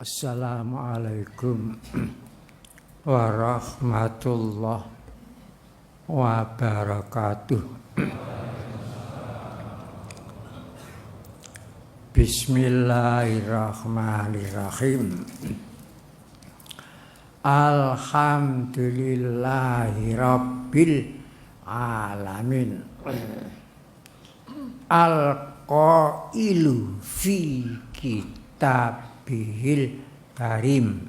Assalamualaikum warahmatullahi wabarakatuh. Bismillahirrahmanirrahim. Alhamdulillahi rabbil alamin. Al-qailu fi kitabihil karim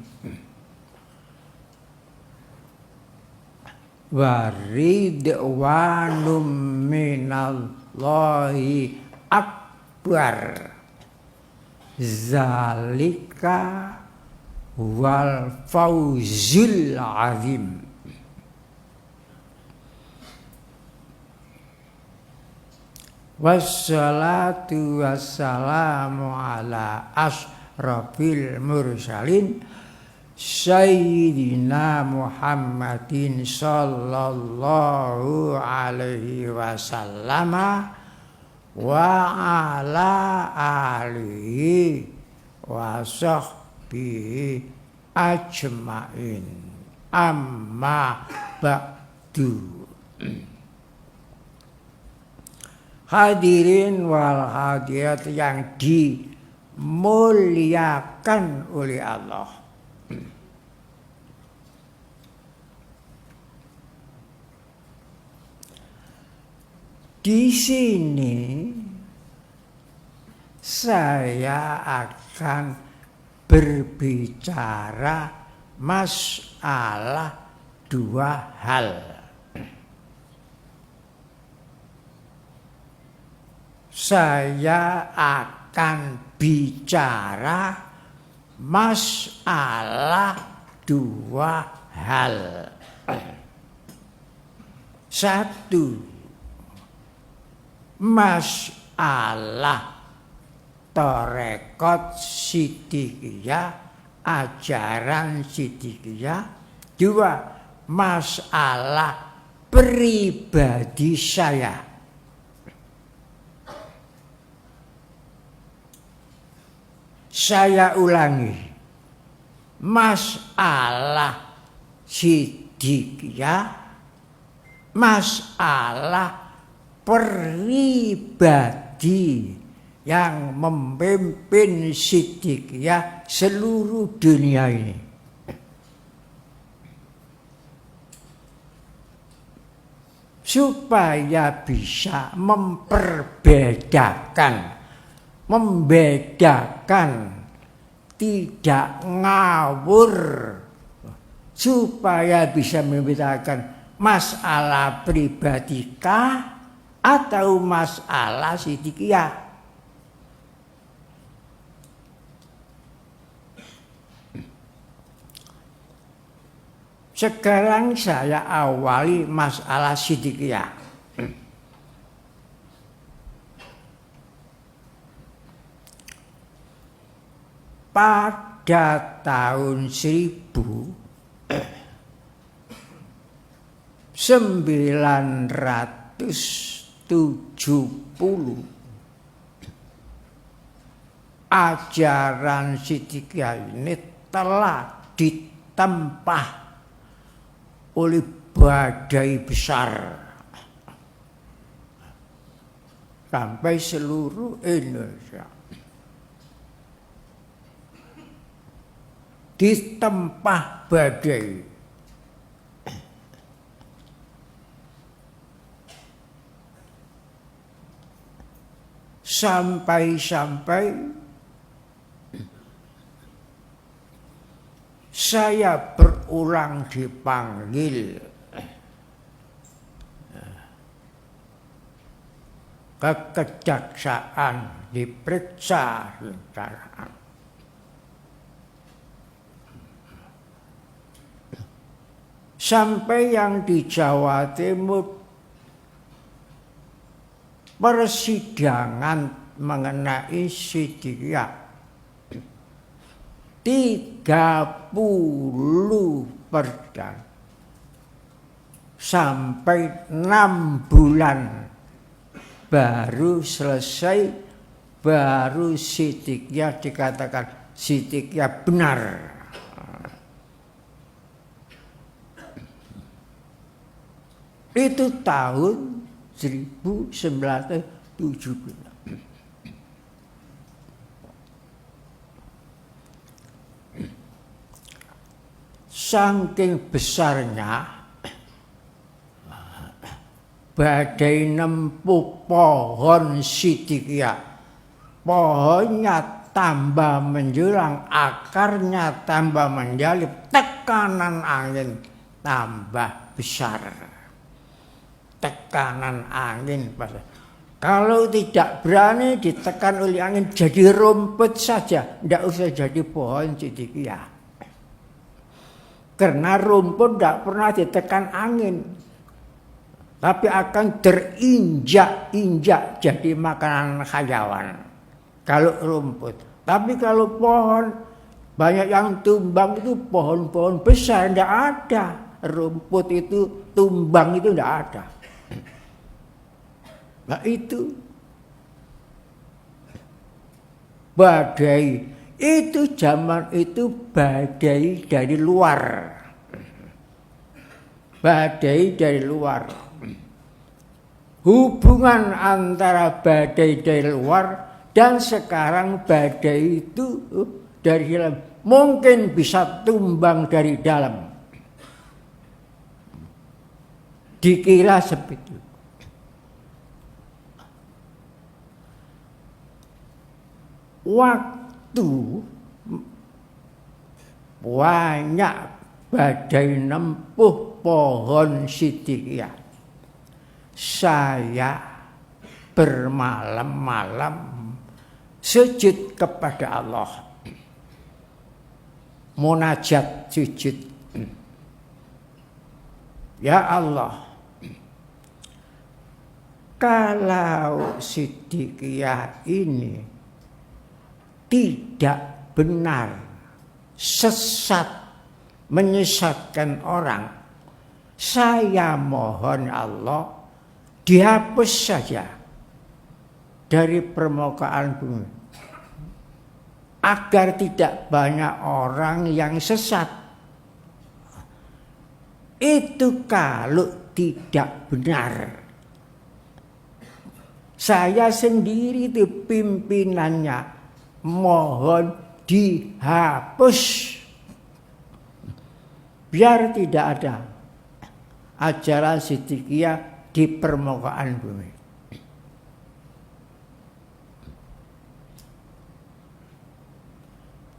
wa ridwanum minallahi akbar zalika wal fawzul azim. Wassalatu wassalamu ala asrafil mursalin Sayyidina Muhammadin sallallahu alaihi wasallama wa ala alihi wa sahbihi ajma'in. Amma ba'du. Hadirin wal hadirat yang dimuliakan oleh Allah. Di sini saya akan berbicara masalah dua hal. Saya akan bicara masalah dua hal. Satu, masalah tarekat Siddiqiyah, ajaran Siddiqiyah. Dua, masalah pribadi saya. Saya ulangi, masalah Siddiqiyah, masalah pribadi yang memimpin Siddiqiyah seluruh dunia ini. Supaya bisa membedakan, tidak ngawur, supaya bisa membedakan masalah pribadikah atau masalah Siddiqiyah. Sekarang saya awali masalah Siddiqiyah. Pada tahun 1970 ajaran Siddiqiyah ini telah ditempah oleh badai besar sampai seluruh Indonesia. Ditempah badai. Sampai-sampai saya berulang dipanggil ke kejaksaan, diperiksa secara. Sampai yang di Jawa Timur persidangan mengenai Siddiqiyah 30 persidangan sampai 6 bulan baru selesai, baru Siddiqiyah dikatakan Siddiqiyah benar. Itu tahun 1917. Saking besarnya badai nempuh pohon Siddiqiyah. Pohonnya tambah menjulang, akarnya tambah menjalip, tekanan angin tambah besar. Tekanan angin. Kalau tidak berani ditekan oleh angin, jadi rumput saja, tidak usah jadi pohon Siddiqiyah. Karena rumput tidak pernah ditekan angin, tapi akan terinjak-injak jadi makanan hayawan. Kalau rumput, tapi kalau pohon banyak yang tumbang itu pohon-pohon besar, tidak ada. Rumput itu tumbang itu tidak ada. Nah itu badai, itu zaman itu badai dari luar. Badai dari luar. Hubungan antara badai dari luar dan sekarang badai itu dari dalam. Mungkin bisa tumbang dari dalam. Dikira seperti itu. Waktu banyak badai nempuh pohon Siddiqiyah, saya bermalam-malam sujud kepada Allah, munajat sujud. Ya Allah, kalau Siddiqiyah ini tidak benar, sesat, menyesatkan orang, saya mohon Allah dihapus saja dari permukaan bumi, agar tidak banyak orang yang sesat. Itu kalau tidak benar. Saya sendiri itu pimpinannya, mohon dihapus biar tidak ada ajaran Siddiqiyah di permukaan bumi.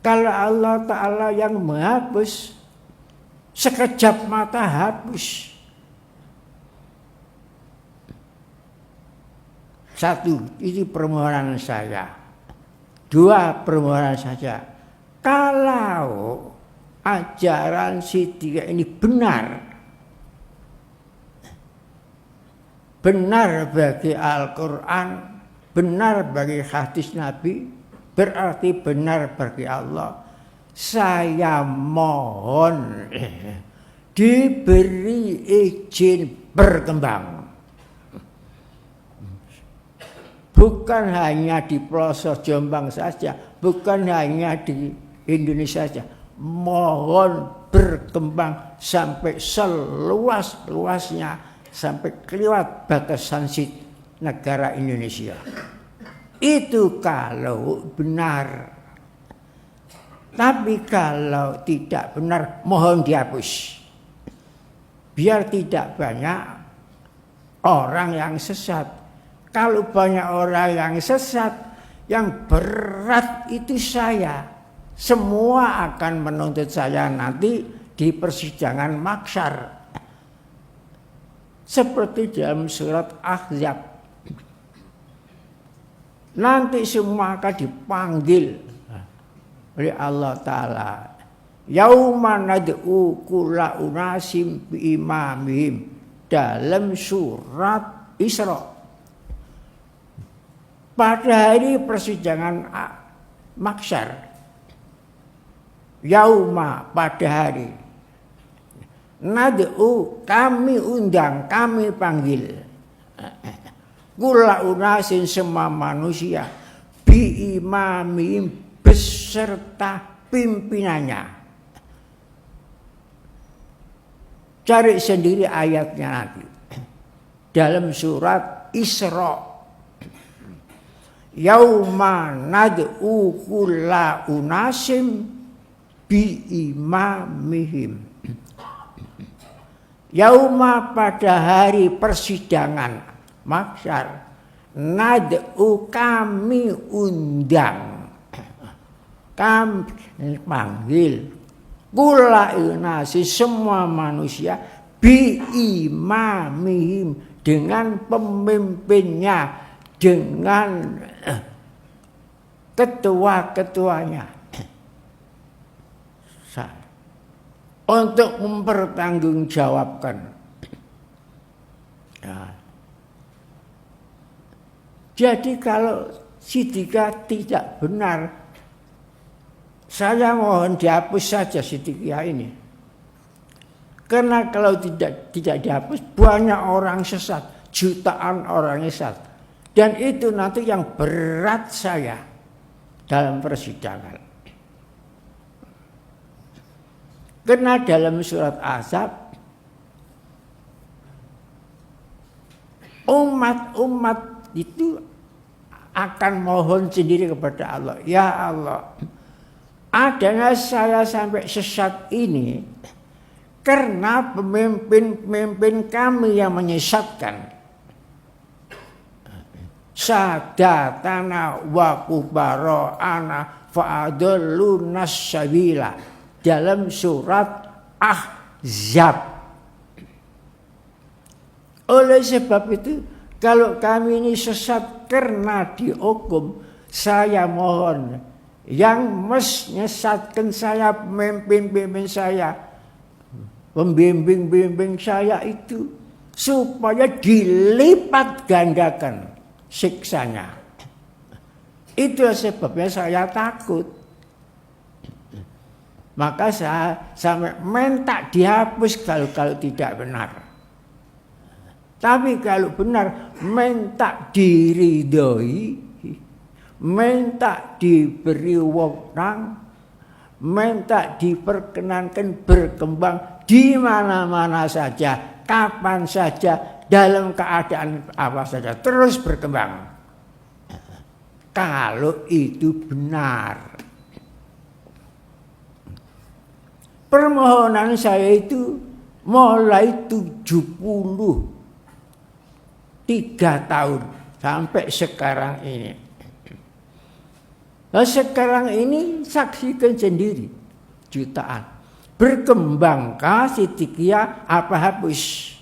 Kalau Allah Ta'ala yang menghapus, sekejap mata hapus. Satu, itu permohonan saya. Dua, permohonan saja. Kalau ajaran Siddiqiyah ini benar bagi Al-Quran, benar bagi hadis Nabi, berarti benar bagi Allah. Saya mohon diberi izin berkembang. Bukan hanya di pelosok Jombang saja, bukan hanya di Indonesia saja. Mohon berkembang sampai seluas-luasnya, sampai kelewat batasan negara Indonesia. Itu kalau benar. Tapi kalau tidak benar, mohon dihapus. Biar tidak banyak orang yang sesat. Kalau banyak orang yang sesat, yang berat itu saya. Semua akan menuntut saya nanti di persidangan mahsyar. Seperti dalam surat Ahzab. Nanti semua akan dipanggil oleh Allah Ta'ala. Yauma nad'u kulla unasim bi imamihim, dalam surat Isra. Pada hari persidangan mahsyar, yauma, pada hari, nad'u, kami undang, kami panggil, kulla unasin, semua manusia, bi imamihim, beserta pimpinannya. Cari sendiri ayatnya nanti. Dalam surat Isra. Yauma nad'u kulla unasim bi imamihim. Yauma pada hari persidangan mahsyar, nad'u kami undang, kami panggil kulla unasi semua manusia bi imamihim dengan pemimpinnya, dengan ketua-ketuanya untuk mempertanggungjawabkan. Nah, jadi kalau Siddiqah tidak benar, saya mohon dihapus saja Siddiqah ini. Karena kalau tidak dihapus, banyak orang sesat, jutaan orang sesat. Dan itu nanti yang berat saya dalam persidangan. Karena dalam surat Ahzab, umat-umat itu akan mohon sendiri kepada Allah. Ya Allah, adanya saya sampai sesat ini karena pemimpin-pemimpin kami yang menyesatkan. Sadatana wa kubara'ana fa'adalluna sabila dalam surat Ahzab. Oleh sebab itu, kalau kami ini sesat karena dihukum, saya mohon yang menyesatkan saya, pemimpin-pemimpin saya, pembimbing-bimbing saya itu, supaya dilipat gandakan siksanya. Itulah sebabnya saya takut. Maka saya sampai minta dihapus kalau tidak benar. Tapi kalau benar, minta diridhoi, minta diberi wewenang, minta diperkenankan berkembang di mana-mana saja, kapan saja, dalam keadaan apa saja, terus berkembang. Kalau itu benar. Permohonan saya itu mulai 73 tahun sampai sekarang ini. Nah, sekarang ini saksikan sendiri, jutaan. Berkembangkah Siddiqiyah apa hapus?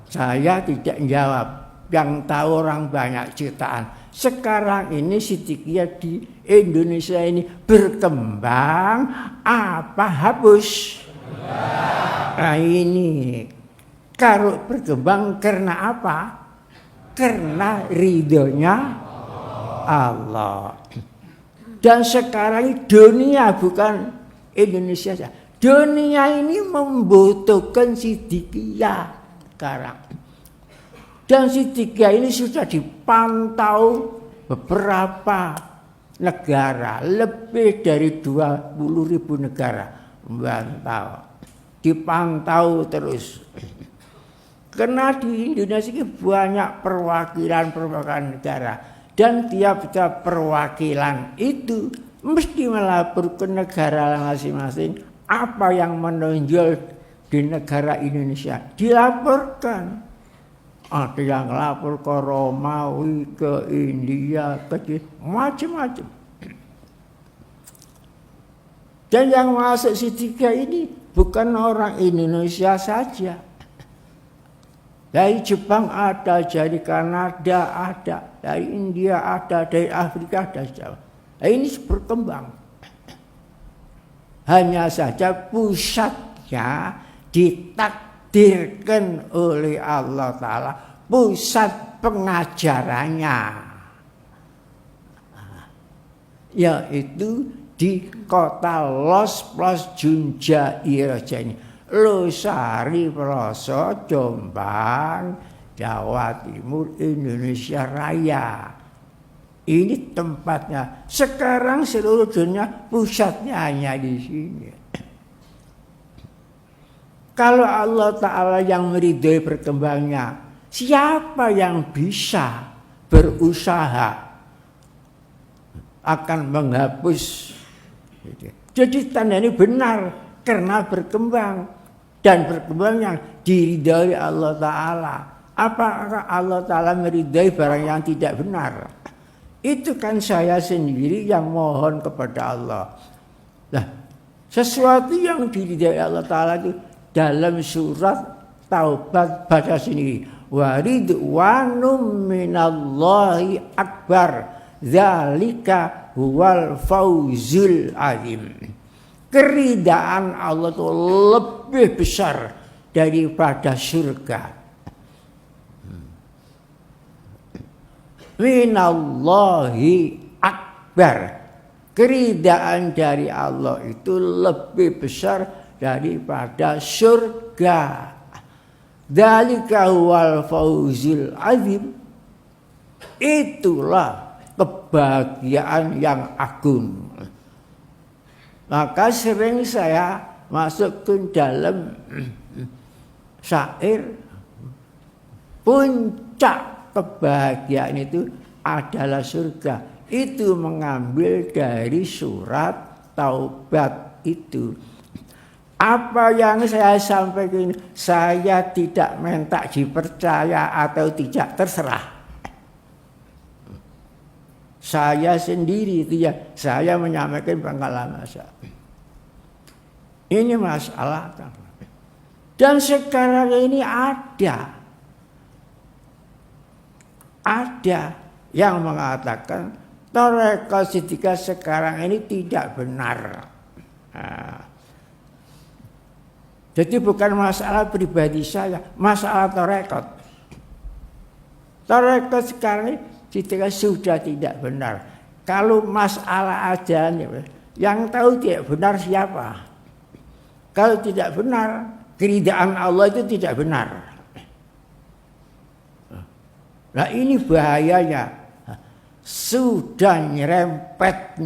Saya tidak jawab, yang tahu orang banyak jutaan. Sekarang ini Siddiqiyah di Indonesia ini berkembang apa hapus? Nah ini, kalau berkembang karena apa? Karena ridhonya Allah. Dan sekarang dunia bukan Indonesia saja. Dunia ini membutuhkan Siddiqiyah. Sekarang. Dan Siddiqiyah ini sudah dipantau beberapa negara, lebih dari 20.000 negara memantau, dipantau terus. Karena di Indonesia ini banyak perwakilan negara, dan tiap-tiap perwakilan itu mesti melapor ke negara masing-masing apa yang menonjol di negara Indonesia, dilaporkan. Ada yang lapor ke Romawi, ke India, ke macam-macam. Dan yang masuk Siddiqiyah ini bukan orang Indonesia saja. Dari Jepang ada, dari Kanada ada, dari India ada, dari Afrika ada. Nah, ini berkembang. Hanya saja pusatnya ditakdirkan oleh Allah Ta'ala, pusat pengajarannya, yaitu di kota Los Plus Junjair ini, Losari Peloso, Jombang, Jawa Timur, Indonesia Raya. Ini tempatnya. Sekarang seluruh dunia pusatnya hanya di sini. Kalau Allah Ta'ala yang meridhoi berkembangnya, siapa yang bisa berusaha akan menghapus? Jadi tanda ini benar karena berkembang, dan berkembang yang diridhoi Allah Ta'ala. Apakah Allah Ta'ala meridhoi barang yang tidak benar? Itu kan saya sendiri yang mohon kepada Allah. Nah, sesuatu yang diridhoi Allah Ta'ala itu dalam surat Taubat baca sendiri. Wa ridwanum minallahi akbar dzalika huwal fauzul azim. Keridaan Allah itu lebih besar daripada surga. Minallahi akbar. Keridaan dari Allah itu lebih besar daripada surga. Dzalika huwal fauzul azim. Itulah kebahagiaan yang agung. Maka sering saya masuk ke dalam syair, puncak kebahagiaan itu adalah surga. Itu mengambil dari surat Taubat itu. Apa yang saya sampaikan, saya tidak minta dipercaya atau tidak, terserah. Saya sendiri itu ya, saya menyampaikan pengalaman saya. Ini masalah. Dan sekarang ini ada yang mengatakan Thariqah Siddiqiyah sekarang ini tidak benar. Nah, jadi bukan masalah pribadi saya, masalah Thariqah. Thariqah sekarang ini sudah tidak benar. Kalau masalah ajaran, yang tahu tidak benar siapa? Kalau tidak benar, keridaan Allah itu tidak benar. Nah ini bahayanya. Sudah nyerempet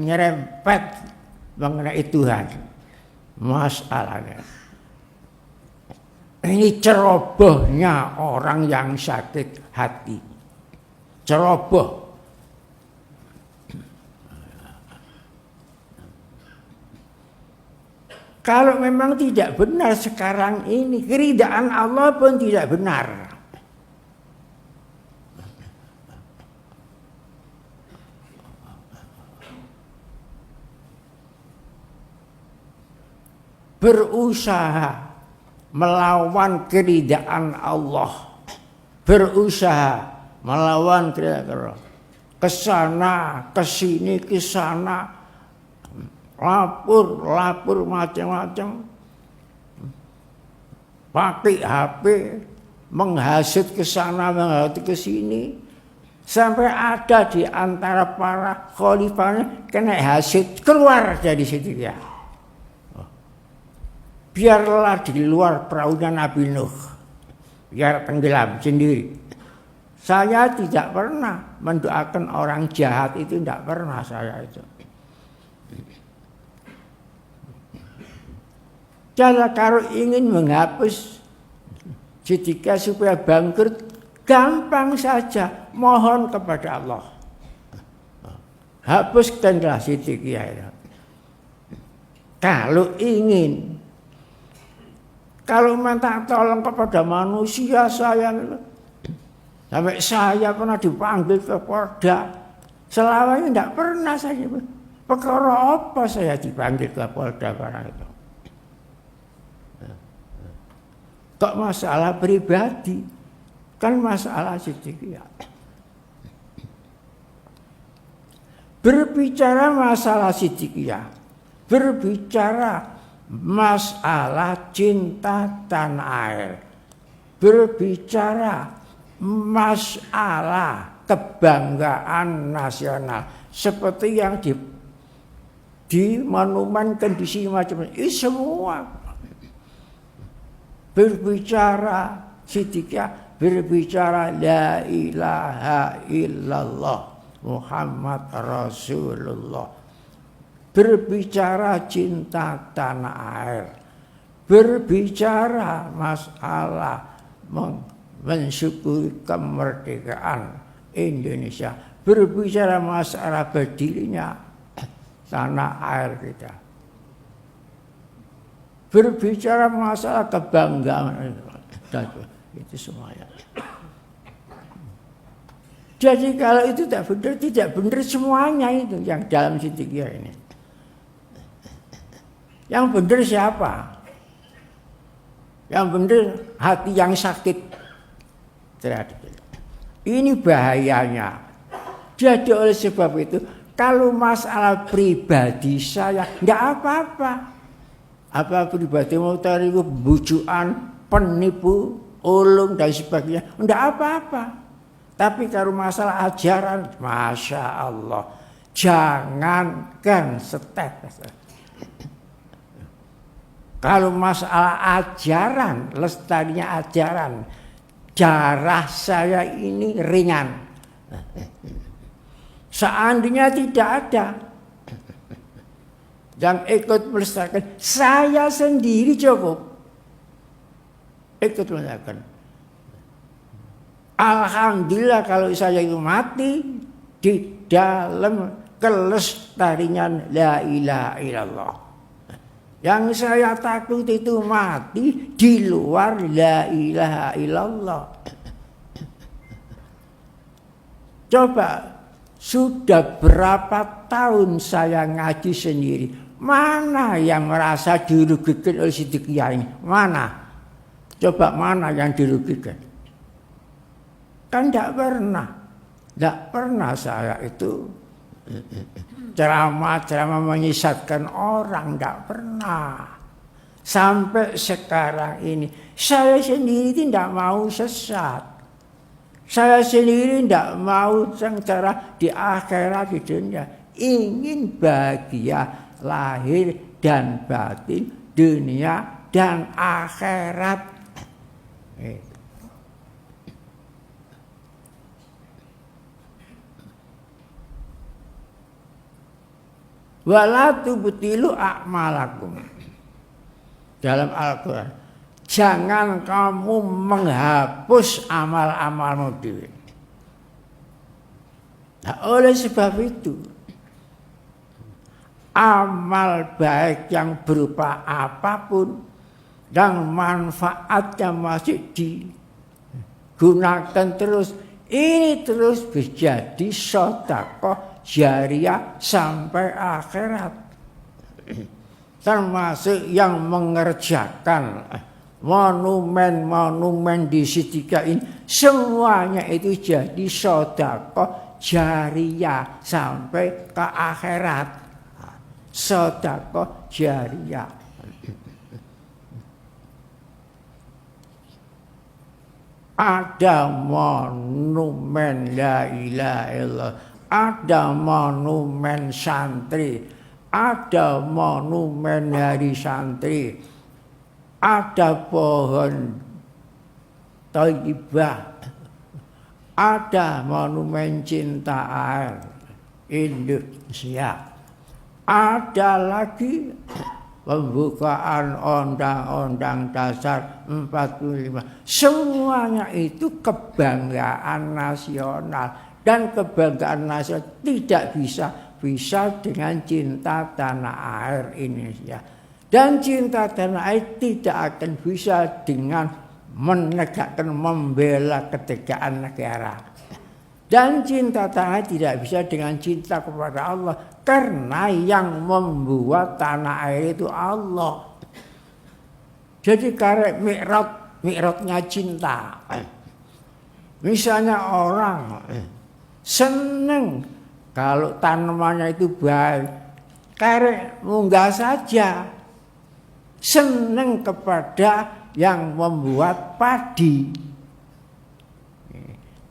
mengenai Tuhan. Masalahnya. Ini cerobohnya orang yang sakit hati. Ceroboh. Kalau memang tidak benar sekarang ini, keridaan Allah pun tidak benar. Berusaha melawan keridaan Allah. Berusaha melawan keridaan Allah. Kesana, kesini, kesana. Lapor macam-macam, pakai HP, menghasut ke sana, menghasut ke sini, sampai ada di antara para khalifahnya kena hasut, keluar dari situ ya. Biarlah di luar perahunya Nabi Nuh, biar tenggelam sendiri. Saya tidak pernah mendoakan orang jahat itu, tidak pernah saya itu. Kalau ingin menghapus Siddiqiyah supaya bangkrut, gampang saja, mohon kepada Allah. Hapuskanlah Siddiqiyah. Kalau ingin, kalau minta tolong kepada manusia, sampai saya pernah dipanggil ke Polda, selama ini tidak pernah saya. Perkara apa saya dipanggil ke Polda barang itu? Kok masalah pribadi, kan masalah Siddiqiyah. Berbicara masalah Siddiqiyah, berbicara masalah cinta tanah air, berbicara masalah kebanggaan nasional, seperti yang dimanumankan di sini macam ini semua. Berbicara Siddiqiyah, berbicara la ilaha illallah Muhammad Rasulullah. Berbicara cinta tanah air, berbicara masalah mensyukuri kemerdekaan Indonesia, berbicara masalah berdirinya tanah air kita, berbicara masalah kebanggaan itu semuanya. Jadi kalau itu tidak benar semuanya itu yang dalam Siddiqiyah ini. Yang benar siapa? Yang benar hati yang sakit terhadap itu. Ini bahayanya. Jadi oleh sebab itu, kalau masalah pribadi saya, enggak apa-apa. Apa pribadi mau tarik bujukan, penipu, ulung dan sebagainya, enggak apa-apa. Tapi kalau masalah ajaran, Masya Allah, jangankan setetes. Kalau masalah ajaran, lestarinya ajaran, darah saya ini ringan. Seandainya tidak ada yang ikut melestarikan, saya sendiri cukup ikut melestarikan. Alhamdulillah kalau saya itu mati di dalam kelestarian la ilaha illallah. Yang saya takut itu mati di luar la ilaha illallah. Coba, sudah berapa tahun saya ngaji sendiri. Mana yang merasa dirugikan oleh Siddiqiyah ini? Mana? Coba mana yang dirugikan? Kan tidak pernah. Tidak pernah saya itu ceramah menyesatkan orang, tidak pernah. Sampai sekarang ini saya sendiri tidak mau sesat. Saya sendiri tidak mau sengsara di akhirat di dunia. Ingin bahagia lahir dan batin, dunia dan akhirat. Wala tubtilu a'malakum. Dalam Al-Quran, jangan kamu menghapus amal-amalmu dewe. Nah, oleh sebab itu, amal baik yang berupa apapun yang manfaatnya masih digunakan terus, ini terus menjadi sedekah jariah sampai akhirat. Termasuk yang mengerjakan monumen-monumen di Siddiqiyah ini, semuanya itu jadi sedekah jariah sampai ke akhirat. Sedekah jariah. Ada monumen la ilaha illallah, ada monumen santri, ada monumen hari santri, ada pohon Thayyibah, ada monumen cinta air Indonesia, ada lagi pembukaan Undang-Undang Dasar 45. Semuanya itu kebanggaan nasional. Dan kebanggaan nasional tidak bisa dengan cinta tanah air Indonesia. Dan cinta tanah air tidak akan bisa dengan menegakkan, membela ketegangan negara. Dan cinta tanah air tidak bisa dengan cinta kepada Allah. Karena yang membuat tanah air itu Allah. Jadi karena mi'ratnya cinta. Misalnya orang seneng kalau tanamannya itu baik, karek munggah saja. Seneng kepada yang membuat padi.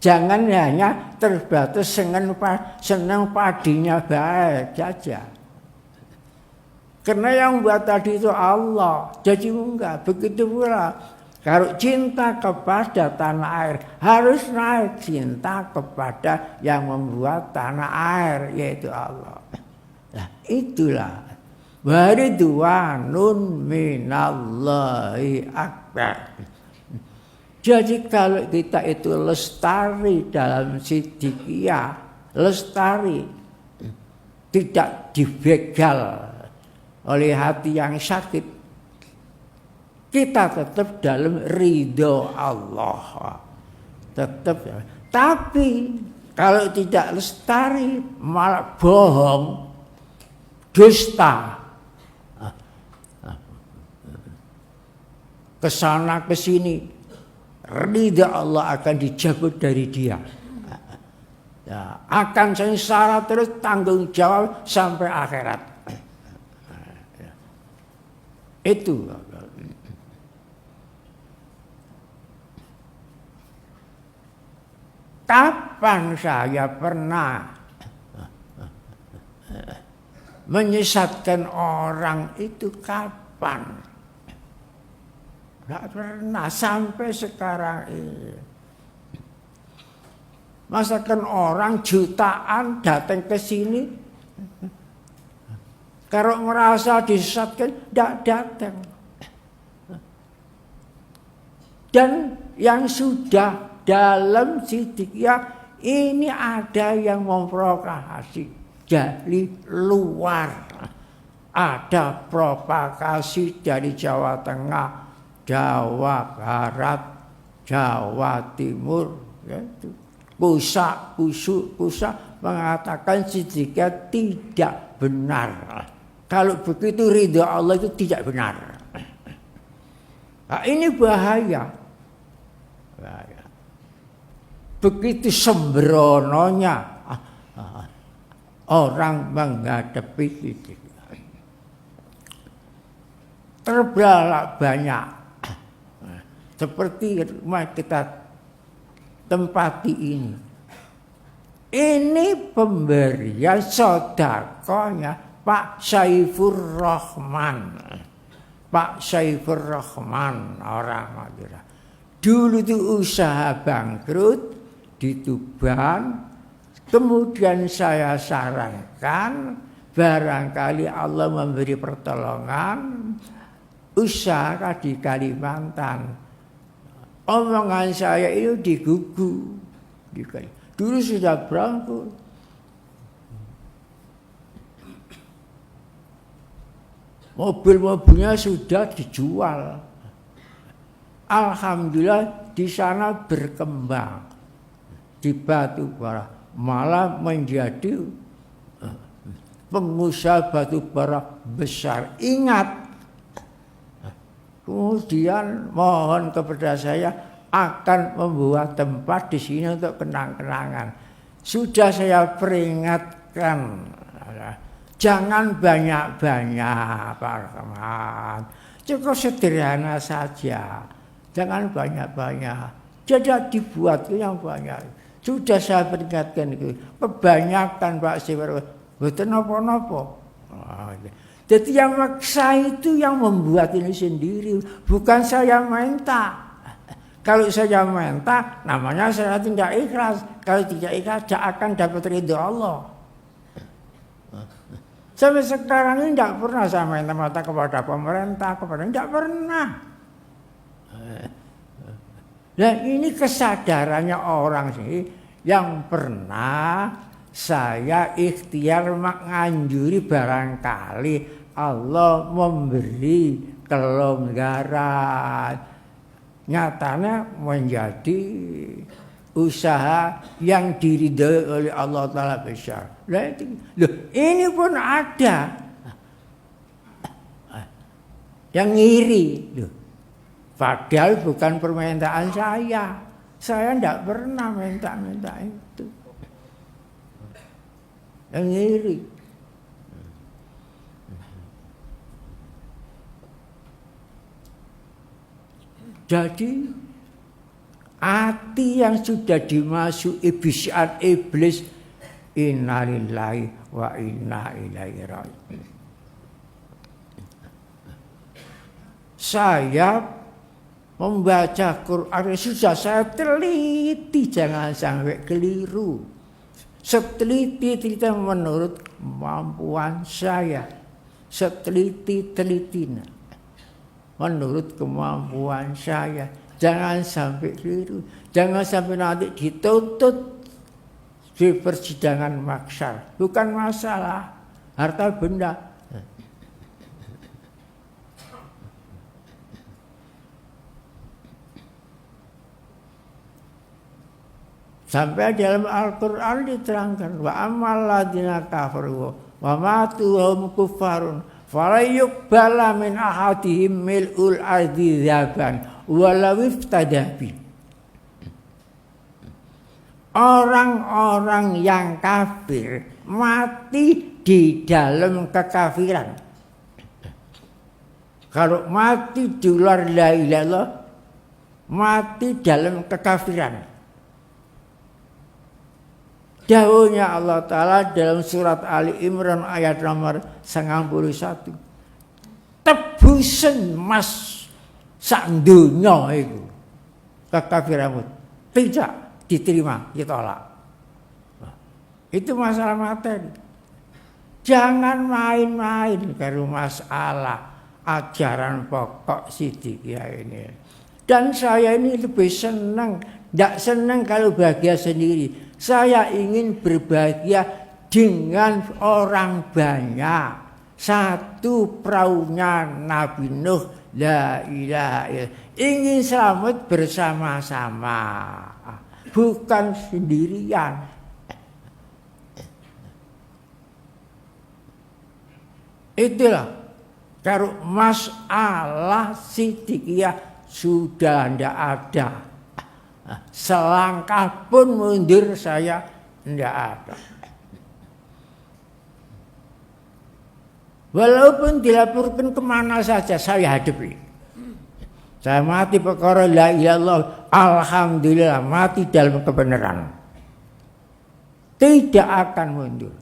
Jangan hanya terbatas seneng padinya baik saja. Karena yang buat tadi itu Allah. Jadi enggak. Begitu pula Kalau cinta kepada tanah air harus naik cinta kepada yang membuat tanah air, yaitu Allah. Nah, itulah waridwanun minallahi akbar. Jadi kalau kita itu lestari dalam siddiqiyah, lestari, tidak dibegal oleh hati yang sakit, kita tetap dalam ridho Allah. Tetap. Tapi kalau tidak lestari malah bohong, dusta, kesana kesini, ridho Allah akan dicabut dari dia. Ya, akan sengsara terus, tanggung jawab sampai akhirat. Itu. Kapan saya pernah menyesatkan orang itu, kapan? Tidak pernah sampai sekarang ini. Masakan orang jutaan datang ke sini, kalau merasa disesatkan tidak datang. Dan yang sudah dalam siddiqiyah ini ada yang memprovokasi dari luar. Ada provokasi dari Jawa Tengah, Jawa Barat, Jawa Timur, gitu. Pusa mengatakan siddiqiyah tidak benar. Kalau begitu ridha Allah itu tidak benar. Nah, ini bahaya. Begitu sembrononya orang menghadapi itu. Terbelalak banyak. Seperti rumah kita tempati ini. Ini pemberian sedekahnya Pak Saifur Rahman. Pak Saifur Rahman orang Madura. Dulu itu usaha bangkrut di Tuban, kemudian saya sarankan barangkali Allah memberi pertolongan usaha di Kalimantan. Omongan saya itu digugu. Dulu sudah bangkrut. Mobil-mobilnya sudah dijual. Alhamdulillah di sana berkembang. Di Batubara malah menjadi pengusaha batubara besar. Ingat, kemudian mohon kepada saya akan membuat tempat di sini untuk kenang-kenangan. Sudah saya peringatkan, jangan banyak-banyak Pak Rahman, cukup sederhana saja, jangan banyak-banyak. Jadi dibuat yang banyak. Sudah saya peringatkan itu. Kebanyakan Pak Sifar, betul nopo-nopo. Jadi yang maksa itu yang membuat ini sendiri, bukan saya minta. Kalau saya minta, namanya saya tidak ikhlas. Kalau tidak ikhlas, tidak akan dapat ridho Allah. Sampai sekarang ini tidak pernah saya minta kepada pemerintah, tidak pernah. Nah, ini kesadarannya orang sih yang pernah saya ikhtiar menganjuri barangkali Allah memberi kelonggaran. Nyatanya menjadi usaha yang diridhoi oleh Allah Ta'ala besar. Loh, ini pun ada yang ngiri. Loh. Padahal bukan permintaan saya. Saya tidak pernah minta-minta itu. Yang ngiri. Jadi hati yang sudah dimasuki bisikan iblis, innalillahi wa inna ilaihi raji'un. Saya membaca Quran sudah saya teliti, jangan sampai keliru. Seteliti-teliti menurut kemampuan saya. Seteliti-telitinya menurut kemampuan saya. Jangan sampai keliru. Jangan sampai nanti dituntut di persidangan mahsyar. Bukan masalah harta benda. Sampai dalam Al-Quran diterangkan wa ammal ladzina kafaru wa matu hum kuffarun fala yuqbala min ahadihim mil'ul ardi dzaban walau iftada bi. Orang-orang yang kafir mati di dalam kekafiran. Kalau mati di luar la ilaha illallah, mati dalam kekafiran. Dawuhnya Allah Ta'ala dalam surat Ali Imran ayat nomor 91. Tebusen mas sak donya iku kekafiranmu tidak diterima, ditolak. Itu masalah materi. Jangan main-main karo masalah ajaran pokok Siddiqiyah ini. Dan saya ini lebih senang, tidak senang kalau bahagia sendiri. Saya ingin berbahagia dengan orang banyak. Satu perahunya Nabi Nuh, la ilaha illallah. Ingin selamat bersama-sama, bukan sendirian. Itulah kalau masalah Siddiqiyah sudah tidak ada. Selangkah pun mundur saya tidak ada. Walaupun dilaporkan kemana saja saya hadapi. Saya mati perkara la ilaha illallah, alhamdulillah mati dalam kebenaran. Tidak akan mundur.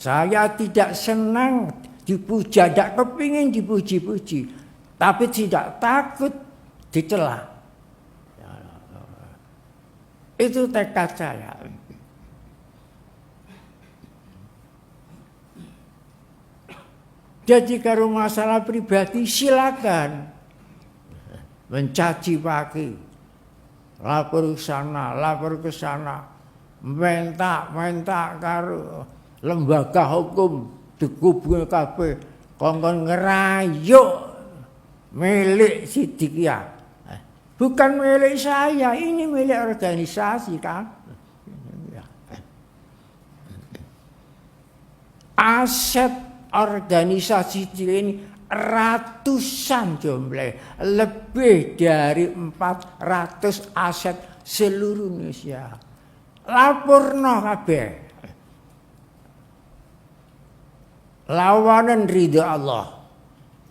Saya tidak senang dipuja, tidak kepingin dipuji-puji, tapi tidak takut dicela. Itu tekad saya. Jadi kalau masalah pribadi silakan mencaci maki, lapor ke sana, minta karo lembaga hukum dikubur kabeh kongkon ngerayuk milik Siddiqiyah. Bukan milik saya, ini milik organisasi kan. Aset organisasi ini ratusan jumlah, lebih dari 400 aset seluruh Indonesia. Laporno kabeh. Lawanan ridha Allah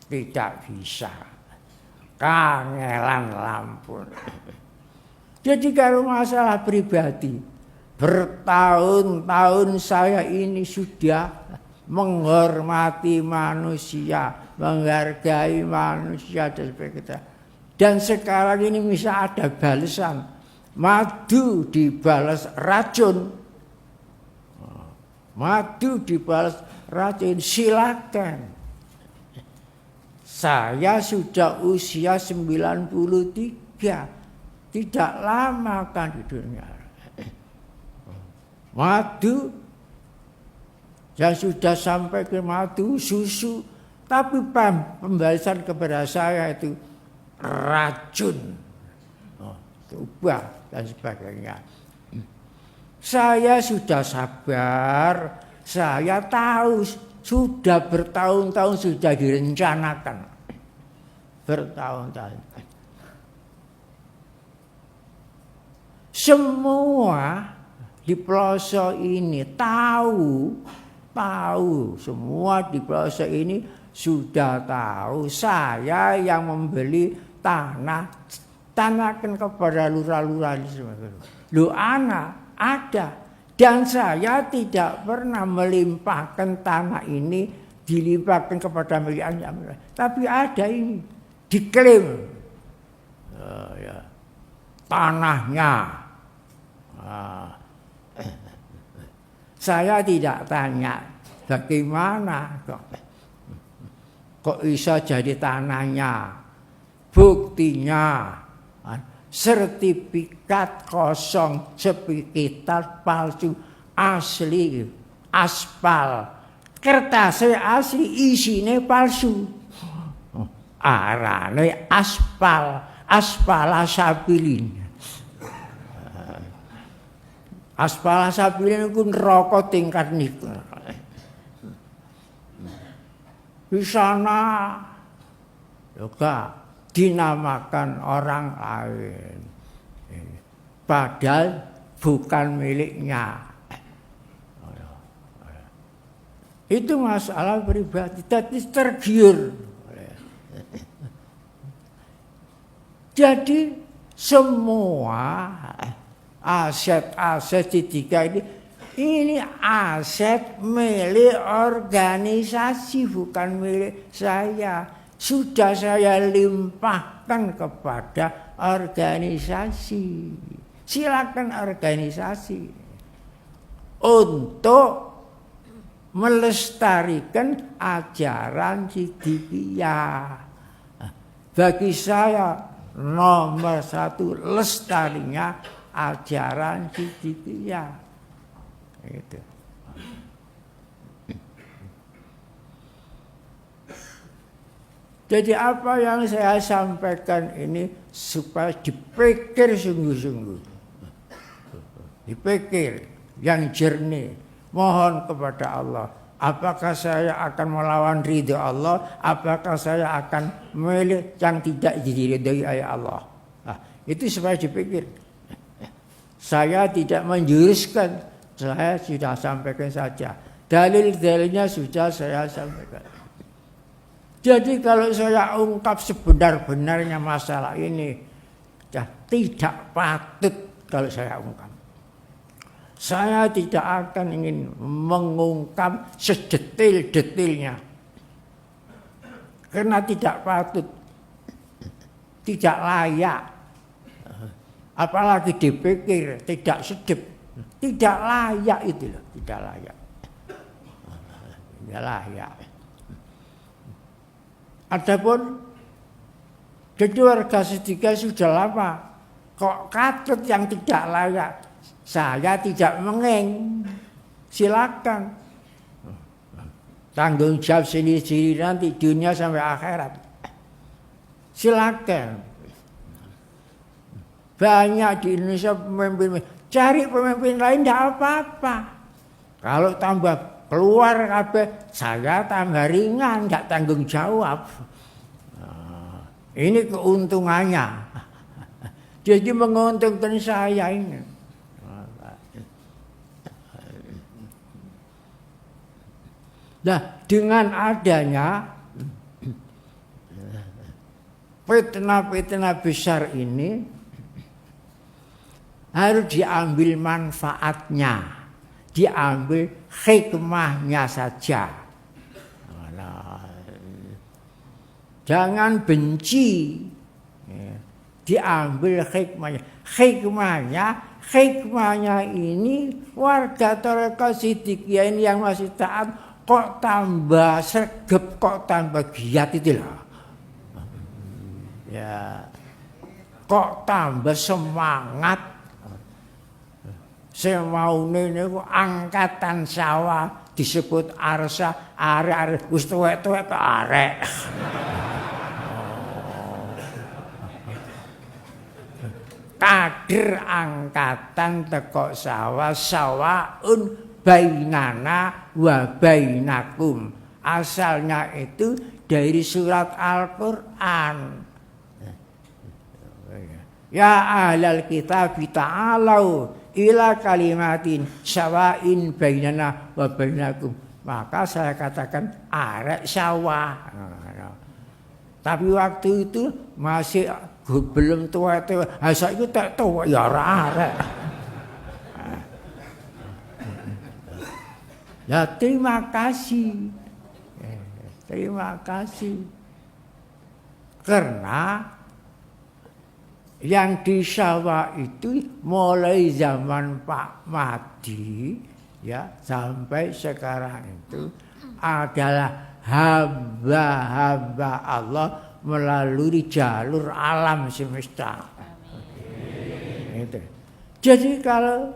tidak bisa. Kangelan lampun. Jadi kalau masalah pribadi, bertahun-tahun saya ini sudah menghormati manusia, menghargai manusia dan sebagainya. Dan sekarang ini bisa ada balasan. Madu dibalas racun. Madu dibalas racun, silakan. Saya sudah usia 93. Tidak lama kan di dunia. Madu yang sudah sampai ke madu, susu, tapi pembalasan kepada saya itu racun, tuba dan sebagainya. Saya sudah sabar, saya tahu sudah bertahun-tahun sudah direncanakan. Bertahun-tahun. Semua di pelosok ini tahu semua di pelosok ini sudah tahu saya yang membeli tanahkan kepada lurah-lurah di Semarang. Lu anak ada dan saya tidak pernah melimpahkan tanah ini dilimpahkan kepada miliknya, tapi ada ini diklaim Ya, tanahnya. Saya tidak tanya bagaimana kok bisa jadi tanahnya. Buktinya sertifikat kosong, sertifikat palsu, asli aspal. Kertasnya asli, isinya palsu. Arane aspal, aspalasabilin. Aspalasabilin itu neraka tingkat niku. Di sana juga dinamakan orang lain. Padahal bukan miliknya. Itu masalah pribadi, tapi tergiur. Jadi semua aset-aset tiga ini aset milik organisasi, bukan milik saya. Sudah saya limpahkan kepada organisasi. Silakan organisasi untuk melestarikan ajaran Siddiqiyah. Bagi saya nomor satu lestarinya ajaran Siddiqiyah. Itu. Jadi apa yang saya sampaikan ini supaya dipikir sungguh-sungguh. Dipikir yang jernih. Mohon kepada Allah. Apakah saya akan melawan ridha Allah? Apakah saya akan memilih yang tidak diridhai oleh Allah? Nah, itu supaya dipikir. Saya tidak menjuruskan. Saya sudah sampaikan saja. Dalil-dalilnya sudah saya sampaikan. Jadi kalau saya ungkap sebenar-benarnya masalah ini, ya tidak patut kalau saya ungkap. Saya tidak akan ingin mengungkap sedetil-detilnya. Karena tidak patut, tidak layak. Apalagi dipikir, tidak sedep. Tidak layak itu loh, tidak layak. Tidak layak. Adapun keluarga Siddiqiyah sudah lama. Kok katut yang tidak layak? Saya tidak mengeng. Silakan. Tanggung jawab sendiri nanti dunia sampai akhirat. Silakan. Banyak di Indonesia pemimpin. Cari pemimpin lain tidak apa-apa. Kalau tambah keluar kabeh, saya tambah ringan, tidak tanggung jawab. Ini keuntungannya. Jadi menguntungkan saya ini. Nah, dengan adanya fitnah-fitnah besar ini harus diambil manfaatnya, diambil hikmahnya saja. Jangan benci, diambil hikmahnya. Hikmahnya ini warga Thariqah Siddiqiyah ini yang masih taat kok tambah sregep, kok tambah giat itu loh. Ya, kok tambah semangat. Semaune niku angkatan sawah disebut arsa, arek-arek wis tuwek-tuwek kok arek. Kader angkatan teko sawah sawaun bainana wa bainakum. Asalnya itu dari surat Al-Qur'an. Ya ahlal kitab ta'alau ila kalimatin sawain bainana wa bainakum. Maka saya katakan arek sawah. Tapi waktu itu masih belum tua-tua. Saiki tak tua ya ora arek. Ya terima kasih. Terima kasih. Karena Yang di sawah itu mulai zaman Pak Madi ya sampai sekarang itu adalah hamba-hamba Allah melalui jalur alam semesta. Itu. Jadi kalau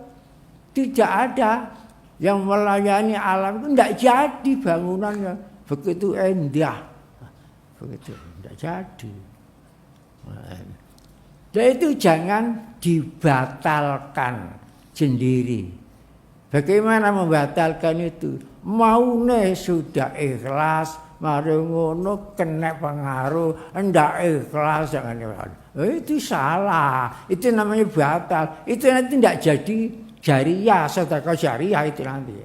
tidak ada yang melayani alam itu tidak jadi bangunannya begitu indah, begitu tidak jadi. Dan itu jangan dibatalkan sendiri. Bagaimana membatalkan itu? Maune sudah ikhlas, mari ngono kena pengaruh, ndak ikhlas jangan ikhlas. Itu salah, itu namanya batal. Itu nanti tidak jadi jariah, sedekah jariah itu nanti.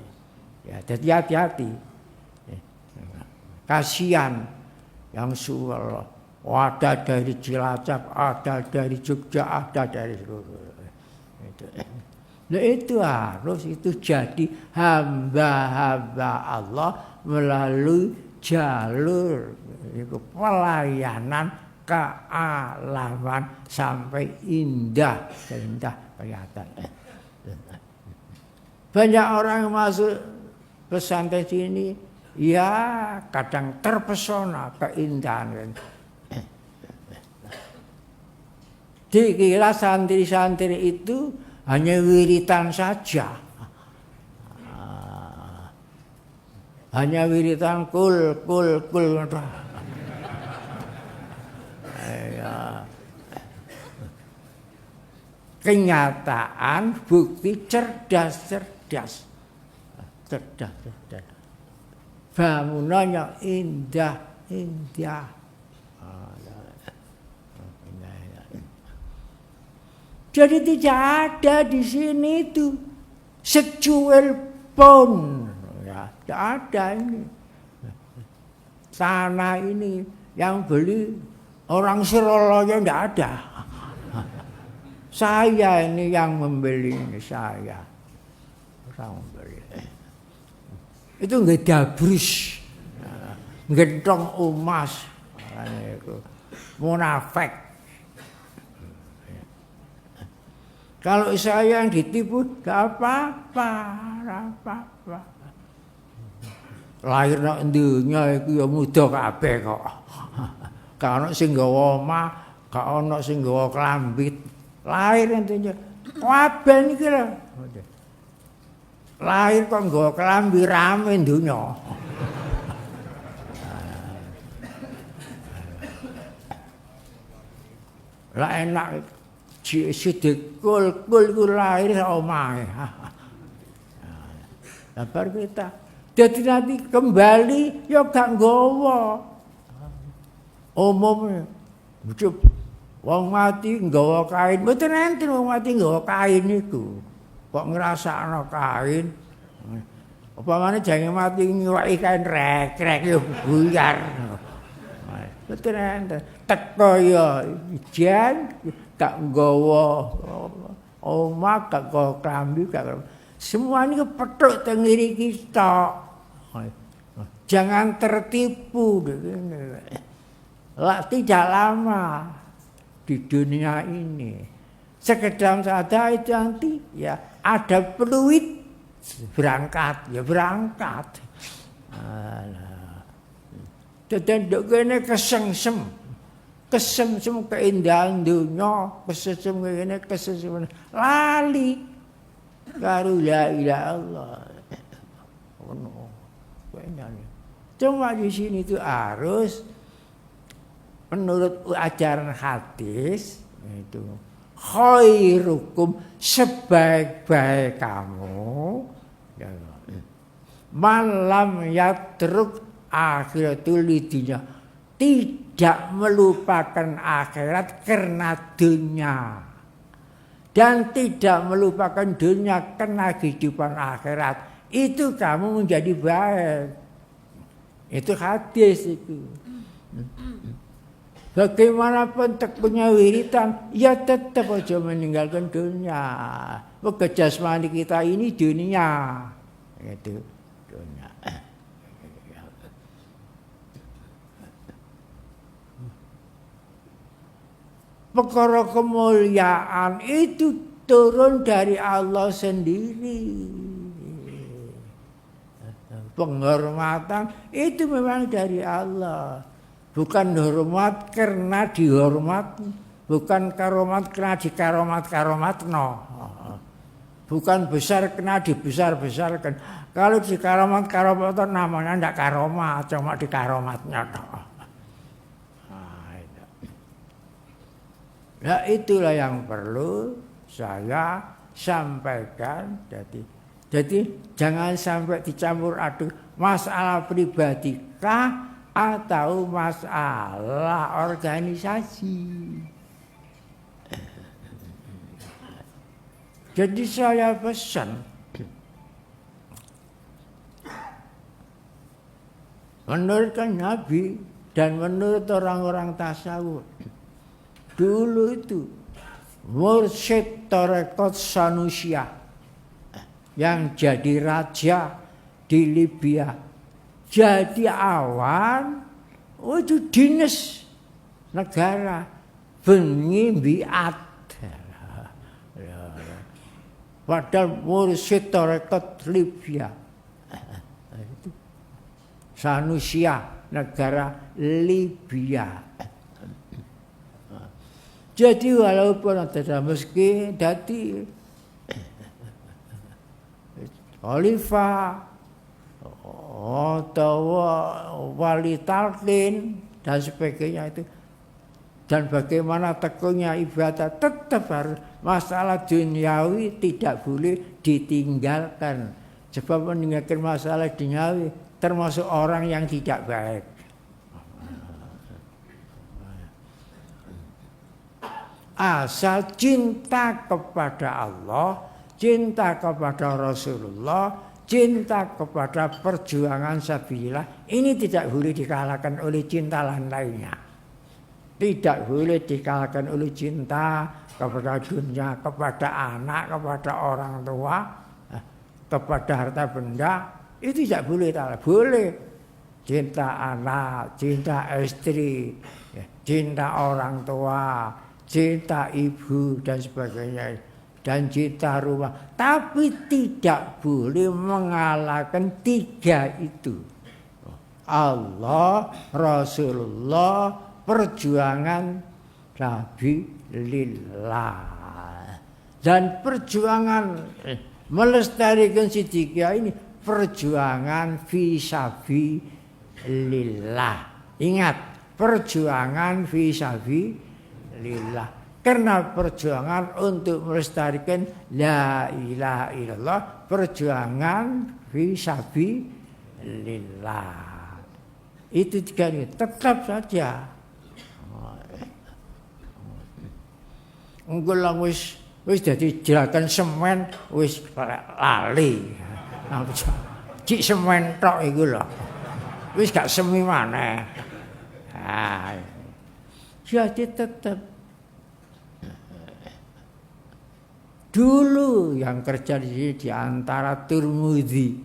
Ya, jadi hati-hati. Kasihan yang suwel. Ada dari Cilacap, ada dari Jogja, ada dari seluruh. Nah itu harus itu jadi hamba-hamba Allah melalui jalur itu pelayanan kealaman sampai indah kelihatan. Banyak orang masuk pesantren sini ya kadang terpesona keindahan. Dikira santri-santri itu hanya wiritan saja. Hanya wiritan kul. Kenyataan bukti cerdas. Bangunannya indah. Jadi tidak ada di sini itu secuil pun, ya, tidak ada ini. Tanah ini yang beli orang Suralaya tidak ada. Saya ini yang membeli ini saya. Orang membeli. Itu nggak dabrus, gentong emas, munafik. Kalau saya yang ditipu, gak apa-apa. Lahir nak dunya iku ya muda kabeh kok. Gak ono sing nggawa omah, gak ono sing nggawa klambi. Lahir entunya kabeh niki lho. Lahir kok nggawa klambi rame dunya. Lah enak sidik kul ku lahir omahe. Kabar kita. Jadi nanti kembali ya gak nggawa. Umumnya wong mati nggawa kain, mboten enten wong mati nggawa kain niku. Kok ngrasakno kain. Upamane jange mati nyuwaki kain rek-rek ya buyar. Mboten enten. Teko ya ijen gak nggawa omah, gak nggawa klambi, semua ini kepethuk teng ngriki tok. Jangan tertipu. Tidak lama di dunia ini. Sekedar saja itu nanti ya ada peluit berangkat. Tetenduk kene kesengsem keindahan dunia, kesengsem lali karo la ilaha Allah. Cuma di sini itu harus menurut ajaran hadis itu khairukum sebaik-baik kamu ya malam yatruk akhiratul lidinya, tidak melupakan akhirat karena dunia dan tidak melupakan dunia karena kehidupan akhirat, itu kamu menjadi baik. Itu hadis itu. Bagaimanapun tak punya wiritan, ya tetap aja meninggalkan dunia. Jasmani kita ini dunia, itu dunia. Perkara kemuliaan itu turun dari Allah sendiri. Penghormatan itu memang dari Allah. Bukan hormat karena dihormat, bukan karomat karena dikaromat no. Bukan besar karena dibesar-besarkan. Kalau dikaromat namanya tidak karomat, cuma dikaromatnya no. Nah itulah yang perlu saya sampaikan. Jadi jangan sampai dicampur aduk masalah pribadikah atau masalah organisasi. Jadi saya pesan menurut Nabi dan menurut orang-orang tasawuf dulu itu mursyid tarekat Sanusia yang jadi raja di Libya, jadi awan itu dinas negara bengi biat. Padahal mursyid tarekat Libya Sanusia negara Libya. Jadi walaupun ada meski dadi khalifah atau wali talqin dan sebagainya itu, dan bagaimana teguhnya ibadah, tetap harus masalah duniawi tidak boleh ditinggalkan. Sebab meninggalkan masalah duniawi termasuk orang yang tidak baik. Asal cinta kepada Allah, cinta kepada Rasulullah, cinta kepada perjuangan sabilillah, ini tidak boleh dikalahkan oleh cinta lainnya. Tidak boleh dikalahkan oleh cinta kepada dunia, kepada anak, kepada orang tua, kepada harta benda. Itu tidak boleh. Boleh cinta anak, cinta istri, cinta orang tua, cinta ibu dan sebagainya, dan cinta rumah, tapi tidak boleh mengalahkan tiga itu: Allah, Rasulullah, perjuangan sabilillah. Dan perjuangan melestarikan tiga ini perjuangan fisabilillah. Ingat, perjuangan fisabilillah. Karena perjuangan untuk melestarikan la ilaha illallah, perjuangan fisabilillah. Itu tiga ini tetap saja. Unggul lang wis dadi jerakan semen wis lali. Cik semen tok iku lho. Wis gak semi maneh. Jadi tetap dulu yang kerja di sini di antara Turmudi,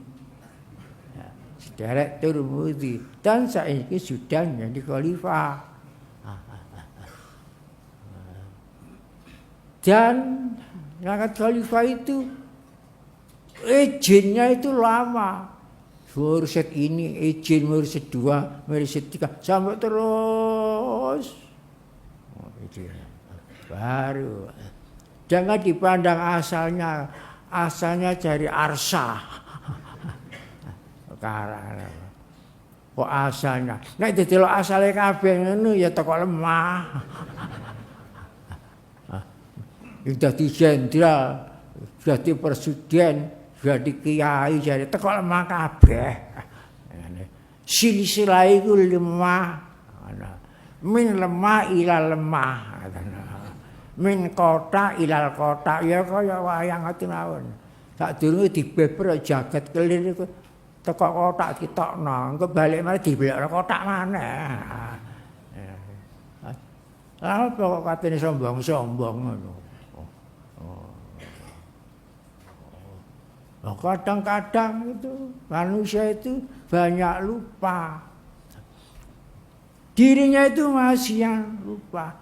sederek Turmudi, dan saiki sudah menjadi khalifah. Dan ngangkat khalifah itu izinnya itu lama. Mursyid ini izin, mursyid 2, mursyid 3, sampai terus. Baru. Jangan dipandang asalnya. Asalnya dari arsa. Karena kok asalnya. Nek didelok asale kabeh ngono ya teko lemah. Dadi jenderal, dadi presiden, dadi kiai, jadi teko lemah kabeh. Silsilah iku lemah. Min lemah ila lemah. Min kota ilal kota, ya kaya wayang ati mawon. Sadurunge dibeber jagat kelir iku teko kotak ditokno, engko balik meneh dibelokno kotak maneh. Lah kok katene sombong-sombong ngono. Kadang-kadang itu manusia itu banyak lupa. Dirinya itu masih yang lupa.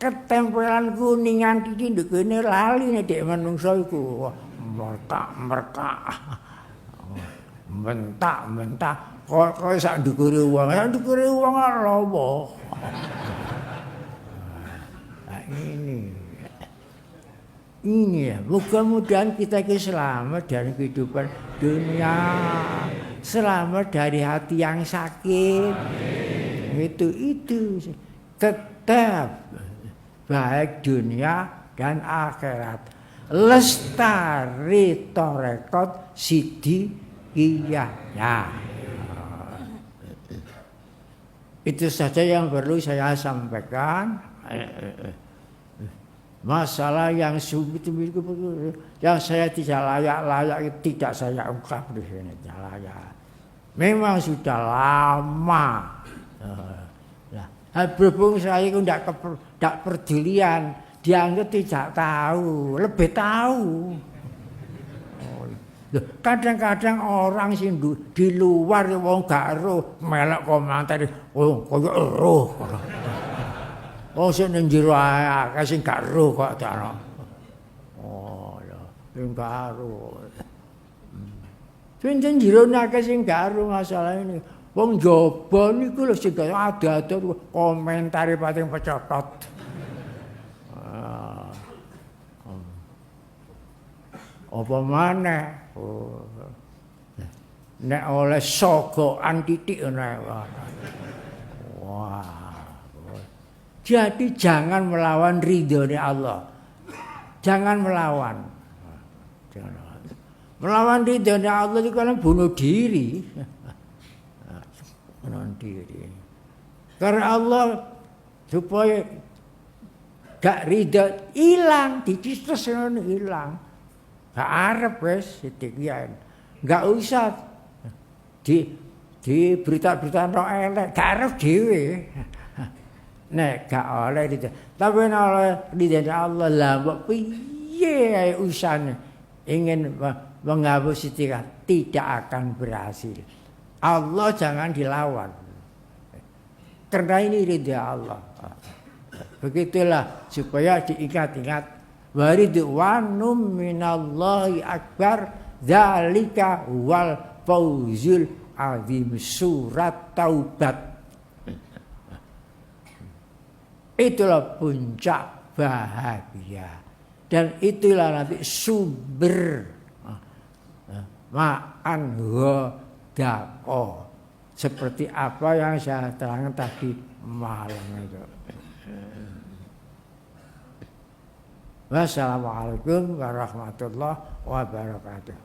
ketempelan kuningan iki ndek kene lali nek menungso iku. Mertak-mertak. Mentak-mentak. Kok sak ndukure wong, sak ndukure wong lawa. Nah ini ya, mudah-mudahan kita selamat dari kehidupan dunia, selamat dari hati yang sakit. Itu tetap baik dunia dan akhirat. Lestari torekot siddiqiyah. Ya. Itu saja yang perlu saya sampaikan. Masalah yang yang saya tidak layak tidak saya ungkap di sini, tidak layak. Memang sudah lama. Berhubung saya itu tidak pedulian, dianggap tidak tahu, lebih tahu. Kadang-kadang orang sing di luar wong gak roh melok komentar, oh koyo roh. Oh sing ning jero akeh sing gak roh kok ta. Oh lho, sing gak roh. Sing jero akeh sing gak roh masalah ini. Wong njaba niku lho sing ada komentare pating pecotot. Apa maneh? Oh. Nek oleh sogokan titik nek. Wah. Jadi jangan melawan ridhonya Allah. Jangan melawan. Melawan ridhonya Allah itu kan bunuh diri. Bunuh diri. Karena Allah supaya gak ridho hilang, dicistes hilang. Gak arep wis sithik gak usah di berita-berita no elek, gak arep dhewe. Nek gak oleh itu. Tapi nek oleh ridhonya Allah lah mbok piye usahane ingin menghapus itikad tidak akan berhasil. Allah jangan dilawan. Karena ini ridha Allah. Begitulah supaya diingat-ingat waridwanum minallahi akbar dzalika wal fauzul azim surat Taubat. Itulah puncak bahagia dan itulah nanti sumber ma'an ghadaqo seperti apa yang saya terangkan tadi malam itu. Wassalamualaikum warahmatullahi wabarakatuh.